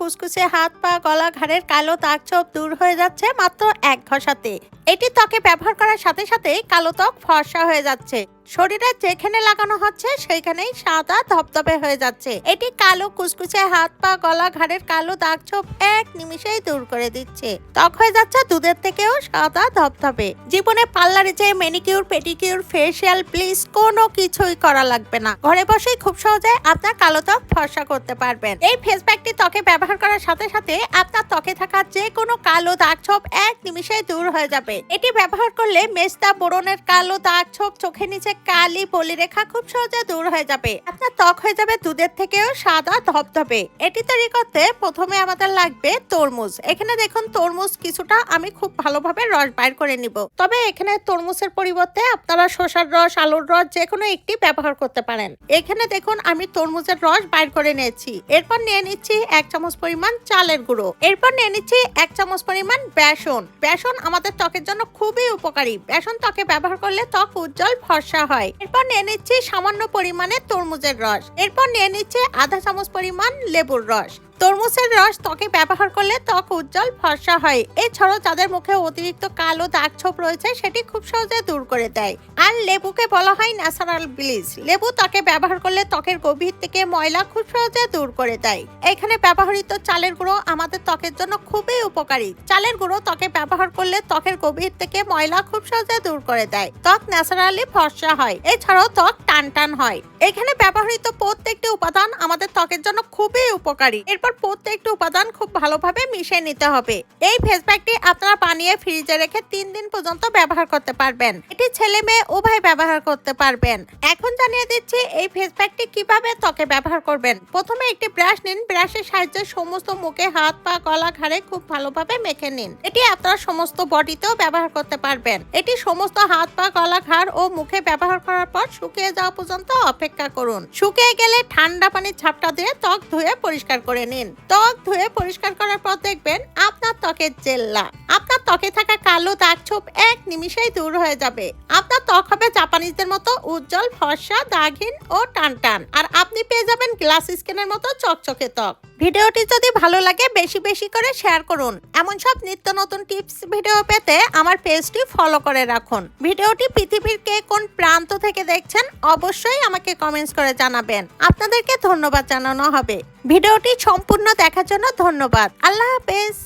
কুচকুচে হাত পা গলা ঘাড়ের কালো দাগ ছোপ দূর হয়ে যাচ্ছে মাত্র এক ঘষাতে। এটি ত্বকে ব্যবহার করার সাথে সাথেই কালো ত্বক ফর্সা হয়ে যাচ্ছে। শরীরে যেখানে লাগানো হচ্ছে সেইখানেই সাদা ধবধবে হয়ে যাচ্ছে। এটি কালো কুচকুচে হাত পা গলা ঘাড়ের কালো দাগ ছোপ এক নিমিষেই দূর করে দিচ্ছে। ত্বক হয়ে যাচ্ছে দুধের থেকেও সাদা ধবধবে। জীবনে পার্লারে যে ম্যানিকিউর পেডিকিউর ফেসিয়াল ব্লিচ কোনো কিছুই করা লাগবে না, ঘরে বসেই খুব সহজে আপনার কালো ত্বক ফর্সা করতে পারবেন। এই ফেস প্যাকটি ত্বকে ব্যবহার করার সাথে সাথে আপনার ত্বকে থাকা যে কোনো কালো দাগ ছোপ এক নিমিষেই দূর হয়ে যাবে। এটি ব্যবহার করলে মেস্তা বোরনের কালো দাগ ছোপ, চোখের নিচে কালি বলি রেখা খুব সহজে দূর হয়ে যাবে। আপনার ত্বক হয়ে যাবে দুধের থেকেও সাদা ধবধবে। এটি তৈরি করতে প্রথমে আমাদের লাগবে তরমুজ। এখানে দেখুন তরমুজ কিছুটা আমি খুব ভালোভাবে রস বাইর করে নিব। তবে এখানে তরমুজের পরিবর্তে আপনারা শসার রস, আলুর রস যে কোনো একটি ব্যবহার করতে পারেন। এখানে দেখুন আমি তরমুজের রস বাইর করে নিয়েছি। এরপর নিয়ে নিচ্ছি 1 চামচ পরিমাণ চালের গুঁড়ো। এরপর নিয়ে নিচ্ছি 1 চামচ পরিমাণ বেসন। বেসন আমাদের ত্বকের জন্য খুবই উপকারী। বেসন ত্বকে ব্যবহার করলে ত্বক উজ্জ্বল ফর্সা হয়। এরপর নিয়ে নিচ্ছি সামান্য পরিমাণে তরমুজের রস। এরপর নিয়ে নিচ্ছি আধা চামচ পরিমাণ লেবুর রস। তরমুজের রস ত্বকে ব্যবহার করলে ত্বক উজ্জ্বল ফর্সা হয়। এছাড়াও যাদের মুখে অতিরিক্ত কালো দাগ ছোপ রয়েছে সেটি খুব সহজে দূর করে দেয়। আর লেবুকে বলা হয় ন্যাচারাল ব্লিচ। লেবু ত্বকে ব্যবহার করলে ত্বকের গভীর থেকে ময়লা খুব সহজে দূর করে দেয়। এখানে ব্যবহৃত চালের গুঁড়ো আমাদের ত্বকের জন্য খুবই উপকারী। চালের গুঁড়ো ত্বকে ব্যবহার করলে ত্বকের গভীর থেকে ময়লা খুব সহজে দূর করে দেয়। ত্বক ন্যাচারালি ফর্সা হয়। এছাড়াও ত্বক টান টান হয়। এখানে ব্যবহৃত প্রত্যেকটি উপাদান আমাদের ত্বকের জন্য খুবই উপকারী। এরপর প্রত্যেকটি উপাদান খুব ভালোভাবে মিশিয়ে নিতে হবে। এই ফেস প্যাকটি আপনারা বানিয়ে ফ্রিজে রেখে 3 দিন পর্যন্ত ব্যবহার করতে পারবেন। এটি ছেলে মেয়ে উভয় ব্যবহার করতে পারবেন। এখন জানিয়ে দিচ্ছি এই ফেস প্যাকটি কিভাবে ত্বকে ব্যবহার করবেন। প্রথমে একটি ব্রাশ নিন। ব্রাশের সাহায্যে সমস্ত মুখে, হাত পা গলা ঘাড়ে খুব ভালোভাবে মেখে নিন। এটি আপনারা সমস্ত বডিতেও ব্যবহার করতে পারবেন। এটি সমস্ত হাত পা গলা ঘাড় ও মুখে ব্যবহার করার পর শুকিয়ে যাওয়া পর্যন্ত অপেক্ষা করুন। শুকিয়ে গেলে ঠান্ডা পানির ঝাপটা দিয়ে ত্বক ধুয়ে পরিষ্কার করে নিন। ত্বক ধুয়ে পরিষ্কার করার পর দেখবেন আপনার ত্বকের জেল্লা। আপনার ত্বকে থাকা কালো দাগ ছোপ এক নিমিষেই দূর হয়ে যাবে। আপনার ত্বক হবে জাপানিজদের মতো উজ্জ্বল ফর্সা, দাগহীন ও টানটান। আর আপনি পেয়ে যাবেন গ্লাস স্কিনের মতো চকচকে ত্বক। ভিডিওটি যদি ভালো লাগে বেশি বেশি করে শেয়ার করুন। এমন সব নিত্য নতুন টিপস ভিডিও পেতে আমার পেজটি ফলো করে রাখুন। ভিডিওটি পৃথিবীর কে কোন প্রান্ত থেকে দেখছেন অবশ্যই আমাকে কমেন্টস করে জানাবেন। আপনাদেরকে ধন্যবাদ জানানো হবে। ভিডিওটি সম্পূর্ণ দেখার জন্য ধন্যবাদ। আল্লাহ হাফেজ।